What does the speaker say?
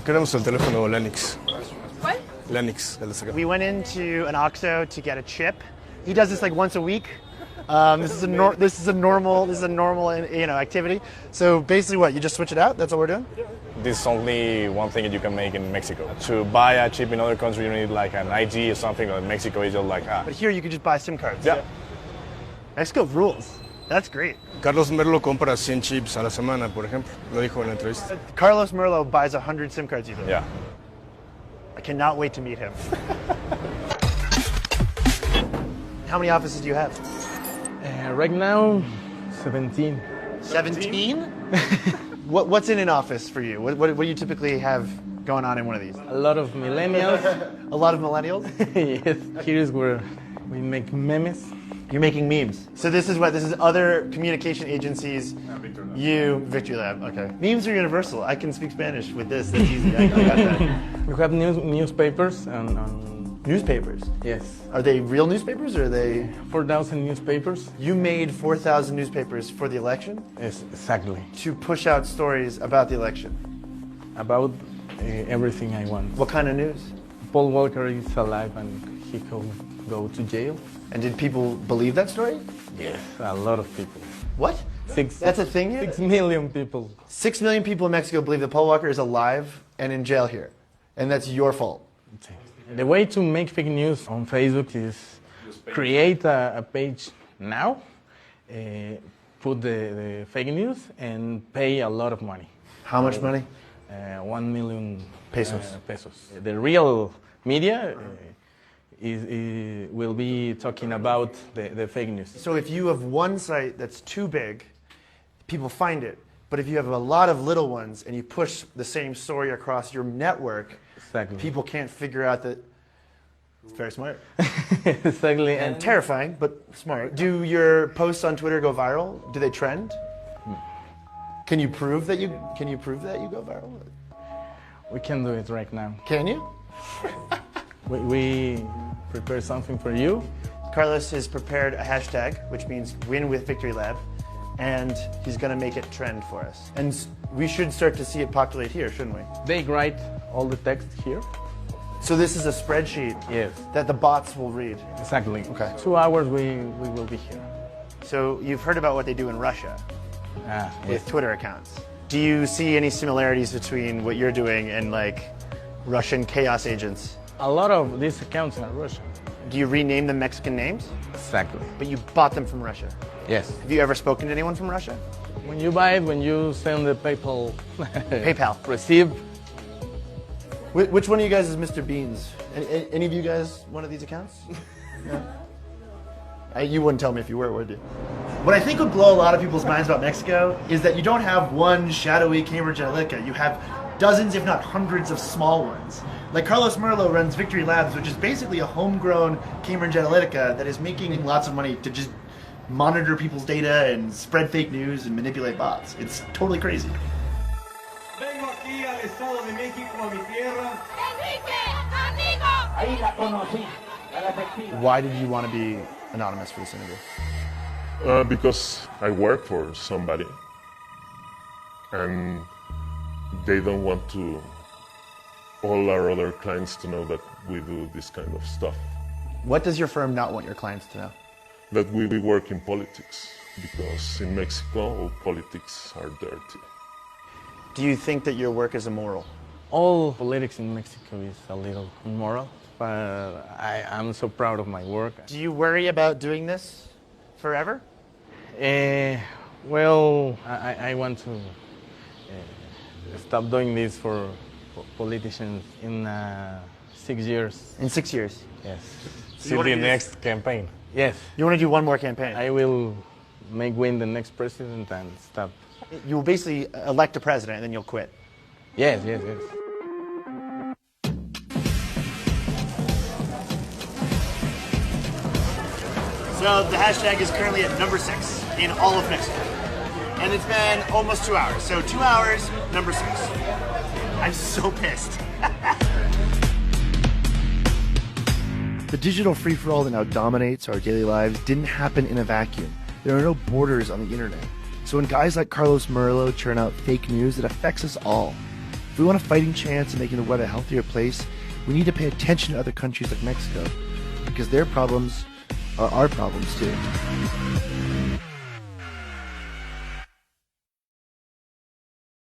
Queremos el teléfono Lennox. ¿Cuál? Lennox, el de acá. We went into an OXXO to get a chip. He does this like once a week. This is a normal activity. So basically, what you just switch it out? That's all we're doing. This is only one thing that you can make in Mexico. To buy a chip in other countries, you need like an ID or something. Or in Mexico, it's just like But here you could just buy SIM cards. Yeah. Mexico rules. That's great. Carlos Merlo compra 100 chips a la semana, por ejemplo. Lo dijo en la entrevista. Carlos Merlo buys 100 SIM cards even. Yeah. I cannot wait to meet him. How many offices do you have? Right now, 17. 17? What's in an office for you? What do you typically have going on in one of these? A lot of millennials. A lot of millennials? Yes. Here is where we make memes. You're making memes. So this is other communication agencies. Victory Lab. Okay. Memes are universal. I can speak Spanish with this. That's easy. I got that. We have newspapers and Newspapers? yes, Are they real newspapers or are they? 4,000 newspapers. You made 4,000 newspapers for the election Yes, exactly. to push out stories about the election. About everything I want. What kind of news? Paul Walker is alive and he could go to jail. And did people believe that story? Yes, a lot of people. What? That's a thing here? 6 million people. 6 million people in Mexico believe that Paul Walker is alive and in jail here. And that's your fault. The way to make fake news on Facebook is create a page now, put the fake news, and pay a lot of money. How much money? 1 million Pesos. pesos. The real media will be talking about the fake news. So if you have one site that's too big, people find it. But if you have a lot of little ones and you push the same story across your network, Exactly. people can't figure out that. It's very smart. Exactly. And terrifying, but smart. Do your posts on Twitter go viral? Do they trend? Can you prove that you go viral? We can do it right now. Can you? We prepare something for you. Carlos has prepared a hashtag, which means win with Victory Lab, and he's going to make it trend for us. And we should start to see it populate here, shouldn't we? They write all the text here. So this is a spreadsheet Yes. that the bots will read. Exactly. Okay. 2 hours we will be here. So you've heard about what they do in Russia with Yes. Twitter accounts. Do you see any similarities between what you're doing and like Russian chaos agents? A lot of these accounts are Russian. Do you rename them Mexican names? Exactly. But you bought them from Russia. Yes. Have you ever spoken to anyone from Russia? When you buy it, when you send the PayPal PayPal. receipt, Which one of you guys is Mr. Beans? Any of you guys one of these accounts? No? You wouldn't tell me if you were, would you? What I think would blow a lot of people's minds about Mexico is that you don't have one shadowy Cambridge Analytica. You have dozens, if not hundreds, of small ones. Like Carlos Merlo runs Victory Labs, which is basically a homegrown Cambridge Analytica that is making lots of money to just monitor people's data and spread fake news and manipulate bots. It's totally crazy. Vengo aquí al Estado de México, a mi tierra. Ahí la conocí. Why did you want to be anonymous for this interview? Because I work for somebody and they don't want to all our other clients to know that we do this kind of stuff. What does your firm not want your clients to know? That we work in politics, because in Mexico politics are dirty. Do you think that your work is immoral? all politics in Mexico is a little immoral, but I'm so proud of my work. Do you worry about doing this forever? Well, I want to stop doing this for politicians in 6 years. In 6 years? Yes. See the next campaign. Yes. You want to do one more campaign? I will win the next president and stop. You will basically elect a president and then you'll quit. Yes, yes, yes. So the hashtag is currently at number 6 in all of Mexico. And it's been almost 2 hours. So 2 hours, number 6. I'm so pissed. The digital free-for-all that now dominates our daily lives didn't happen in a vacuum. There are no borders on the internet. So when guys like Carlos Merlo churn out fake news, it affects us all. If we want a fighting chance of making the world a healthier place, we need to pay attention to other countries like Mexico, because their problems are our problems too.